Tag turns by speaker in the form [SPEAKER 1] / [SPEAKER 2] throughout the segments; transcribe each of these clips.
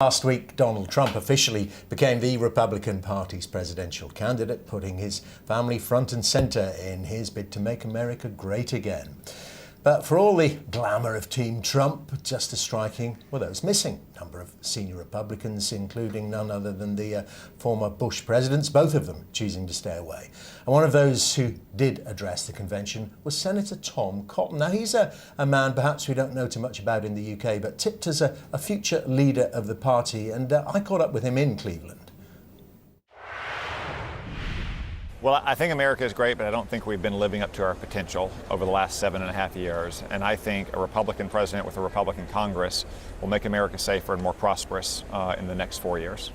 [SPEAKER 1] Last week, Donald Trump officially became the Republican Party's presidential candidate, putting his family front and centre in his bid to make America great again. But for all the glamour of Team Trump, just as striking were those missing. A number of senior Republicans, including none other than the former Bush presidents, both of them choosing to stay away. And one of those who did address the convention was Senator Tom Cotton. Now, he's a man perhaps we don't know too much about in the UK, but tipped as a future leader of the party. And I caught up with him in Cleveland.
[SPEAKER 2] Well, I think America is great, but I don't think we've been living up to our potential over the last 7.5 years. And I think a Republican president with a Republican Congress will make America safer and more prosperous in the next 4 years.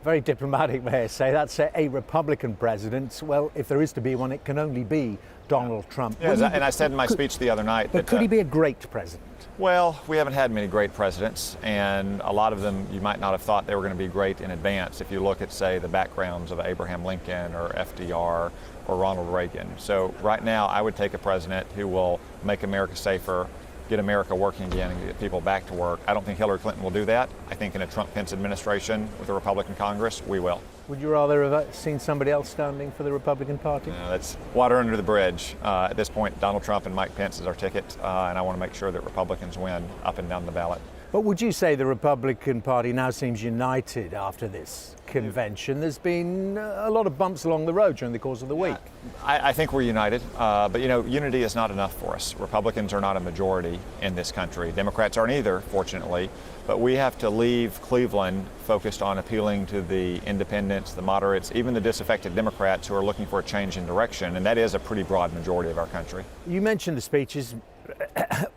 [SPEAKER 3] Very diplomatic, may I say. That's a Republican president. Well, if there is to be one, it can only be Donald Trump.
[SPEAKER 2] Yeah, and I said in my speech the other night
[SPEAKER 3] that... But could he be a great president?
[SPEAKER 2] Well, we haven't had many great presidents, and a lot of them you might not have thought they were going to be great in advance if you look at, say, the backgrounds of Abraham Lincoln or FDR or Ronald Reagan. So right now I would take a president who will make America safer, get America working again, and get people back to work. I don't think Hillary Clinton will do that. I think in a Trump-Pence administration with a Republican Congress, we will.
[SPEAKER 3] Would you rather have seen somebody else standing for the Republican Party?
[SPEAKER 2] No, that's water under the bridge. At this point, Donald Trump and Mike Pence is our ticket, and I want to make sure that Republicans win up and down the ballot.
[SPEAKER 3] But would you say the Republican Party now seems united after this convention? There's been a lot of bumps along the road during the course of the week.
[SPEAKER 2] I think we're united, but you know, unity is not enough for us. Republicans are not a majority in this country. Democrats aren't either, fortunately, but we have to leave Cleveland focused on appealing to the independents, the moderates, even the disaffected Democrats who are looking for a change in direction, and that is a pretty broad majority of our country.
[SPEAKER 3] You mentioned the speeches.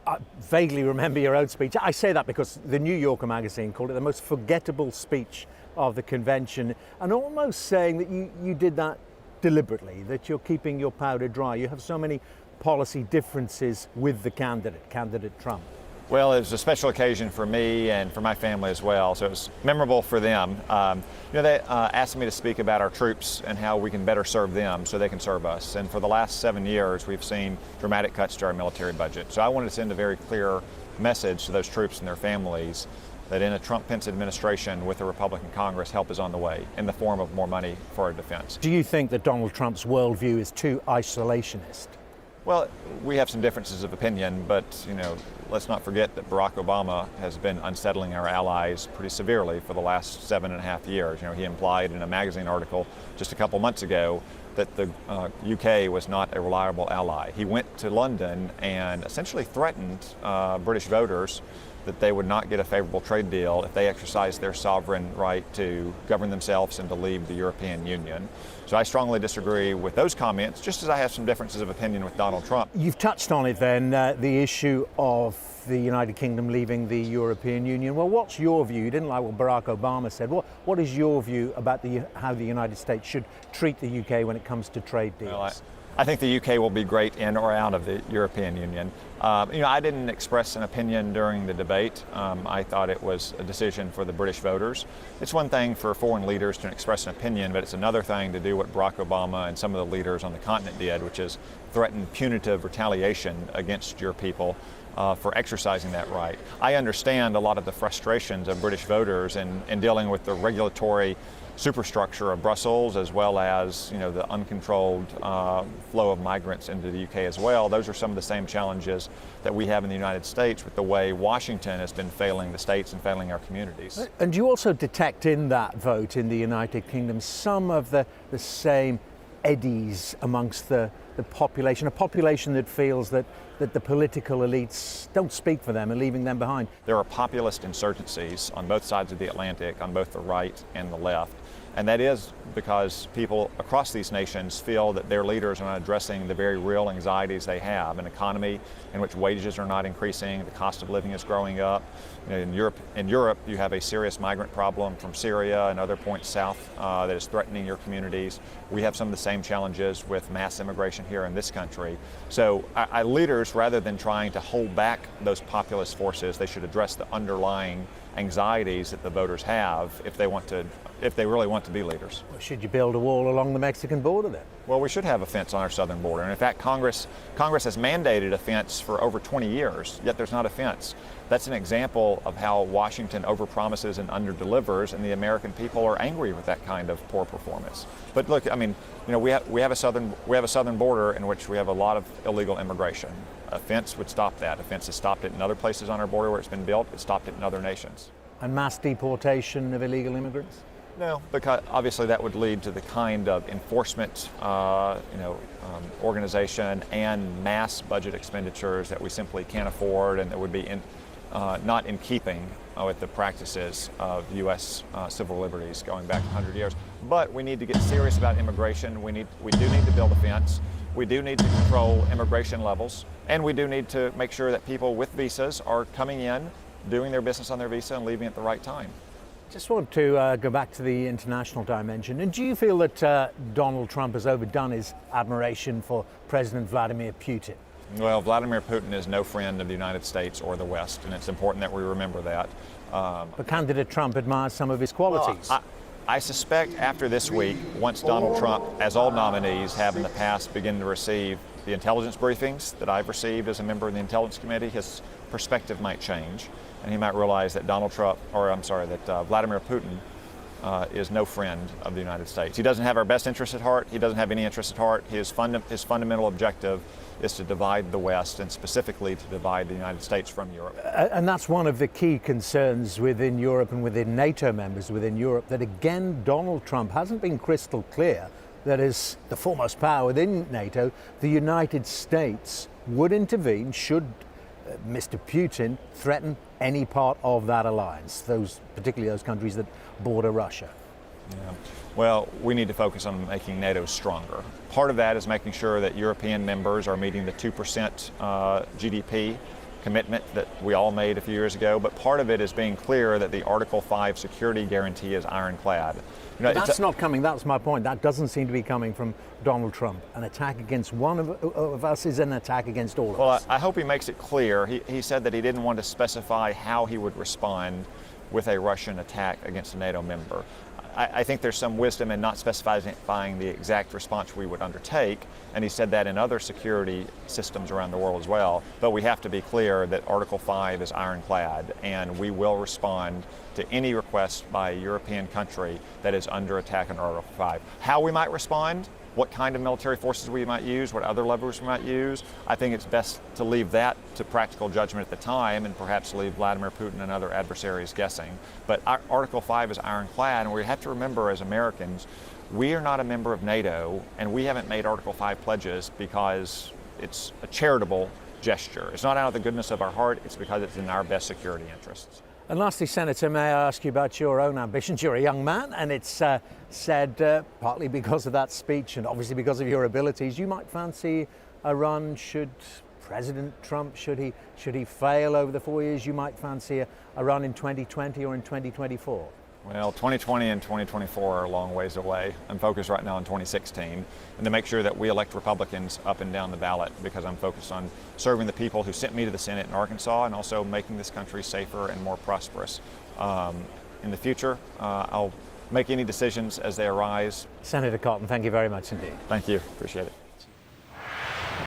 [SPEAKER 3] I vaguely remember your own speech. I say that because the New Yorker magazine called it the most forgettable speech of the convention, and almost saying that you did that deliberately, that you're keeping your powder dry. You have so many policy differences with the candidate Trump.
[SPEAKER 2] Well, it was a special occasion for me and for my family as well, so it was memorable for them. They asked me to speak about our troops and how we can better serve them so they can serve us. And for the last 7 years, we've seen dramatic cuts to our military budget. So I wanted to send a very clear message to those troops and their families that in a Trump-Pence administration with a Republican Congress, help is on the way in the form of more money for our defense.
[SPEAKER 3] Do you think that Donald Trump's worldview is too isolationist?
[SPEAKER 2] Well, we have some differences of opinion, but let's not forget that Barack Obama has been unsettling our allies pretty severely for the last 7.5 years. He implied in a magazine article just a couple months ago that the UK was not a reliable ally. He went to London and essentially threatened British voters that they would not get a favorable trade deal if they exercised their sovereign right to govern themselves and to leave the European Union. So I strongly disagree with those comments, just as I have some differences of opinion with Donald Trump.
[SPEAKER 3] You've touched on it then, the issue of the United Kingdom leaving the European Union. Well, what's your view? You didn't like what Barack Obama said. What is your view about how the United States should treat the UK when it comes to trade deals?
[SPEAKER 2] Well, I think the UK will be great in or out of the European Union. I didn't express an opinion during the debate. I thought it was a decision for the British voters. It's one thing for foreign leaders to express an opinion, but it's another thing to do what Barack Obama and some of the leaders on the continent did, which is threaten punitive retaliation against your people for exercising that right. I understand a lot of the frustrations of British voters in dealing with the regulatory superstructure of Brussels, as well as the uncontrolled flow of migrants into the UK as well. Those are some of the same challenges that we have in the United States with the way Washington has been failing the states and failing our communities.
[SPEAKER 3] And you also detect in that vote in the United Kingdom some of the same eddies amongst the population, a population that feels that the political elites don't speak for them and leaving them behind.
[SPEAKER 2] There are populist insurgencies on both sides of the Atlantic, on both the right and the left. And that is because people across these nations feel that their leaders are not addressing the very real anxieties they have. An economy in which wages are not increasing, the cost of living is growing up. In Europe, you have a serious migrant problem from Syria and other points south that is threatening your communities. We have some of the same challenges with mass immigration here in this country. So our leaders, rather than trying to hold back those populist forces, they should address the underlying anxieties that the voters have if they really want to be leaders.
[SPEAKER 3] Should you build a wall along the Mexican border then?
[SPEAKER 2] Well, we should have a fence on our southern border. And in fact, Congress has mandated a fence for over 20 years, yet there's not a fence. That's an example of how Washington overpromises and underdelivers, and the American people are angry with that kind of poor performance. But look, I mean, we have a southern border in which we have a lot of illegal immigration. A fence would stop that. A fence has stopped it in other places on our border where it's been built. It's stopped it in other nations.
[SPEAKER 3] And mass deportation of illegal immigrants?
[SPEAKER 2] No, because obviously that would lead to the kind of enforcement, organization and mass budget expenditures that we simply can't afford, and that would be not in keeping with the practices of U.S. civil liberties going back 100 years. But we need to get serious about immigration. We do need to build a fence. We do need to control immigration levels, and we do need to make sure that people with visas are coming in, doing their business on their visa, and leaving at the right time.
[SPEAKER 3] Just want to go back to the international dimension. And do you feel that Donald Trump has overdone his admiration for President Vladimir Putin?
[SPEAKER 2] Well, Vladimir Putin is no friend of the United States or the West, and it's important that we remember that.
[SPEAKER 3] But candidate Trump admires some of his qualities.
[SPEAKER 2] Well, I suspect after this week, once Donald Trump, as all nominees have in the past, begin to receive the intelligence briefings that I've received as a member of the Intelligence Committee, his perspective might change, and he might realize that Vladimir Putin is no friend of the United States. He doesn't have our best interests at heart. He doesn't have any interests at heart. His fundamental objective is to divide the West, and specifically to divide the United States from Europe.
[SPEAKER 3] And that's one of the key concerns within Europe and within NATO members within Europe, that again, Donald Trump hasn't been crystal clear that as the foremost power within NATO, the United States would intervene should Mr. Putin threaten any part of that alliance, particularly those countries that border Russia.
[SPEAKER 2] Yeah. Well, we need to focus on making NATO stronger. Part of that is making sure that European members are meeting the 2% GDP commitment that we all made a few years ago, but part of it is being clear that the Article 5 security guarantee is ironclad.
[SPEAKER 3] That's not coming, that's my point. That doesn't seem to be coming from Donald Trump. An attack against one of us is an attack against all of us.
[SPEAKER 2] Well, I hope he makes it clear. He said that he didn't want to specify how he would respond with a Russian attack against a NATO member. I think there's some wisdom in not specifying the exact response we would undertake, and he said that in other security systems around the world as well. But we have to be clear that Article 5 is ironclad, and we will respond to any request by a European country that is under attack under Article 5. How we might respond, what kind of military forces we might use, what other levers we might use, I think it's best to leave that to practical judgment at the time, and perhaps leave Vladimir Putin and other adversaries guessing. But Article 5 is ironclad, and we have to remember as Americans, we are not a member of NATO, and we haven't made Article 5 pledges because it's a charitable gesture. It's not out of the goodness of our heart, it's because it's in our best security interests.
[SPEAKER 3] And lastly, Senator, may I ask you about your own ambitions? You're a young man, and it's said, partly because of that speech and obviously because of your abilities, you might fancy a run should President Trump, should he fail over the 4 years, you might fancy a run in 2020 or in 2024?
[SPEAKER 2] Well, 2020 and 2024 are a long ways away. I'm focused right now on 2016 and to make sure that we elect Republicans up and down the ballot, because I'm focused on serving the people who sent me to the Senate in Arkansas and also making this country safer and more prosperous. In the future, I'll make any decisions as they arise.
[SPEAKER 3] Senator Cotton, thank you very much indeed.
[SPEAKER 2] Thank you. Appreciate it.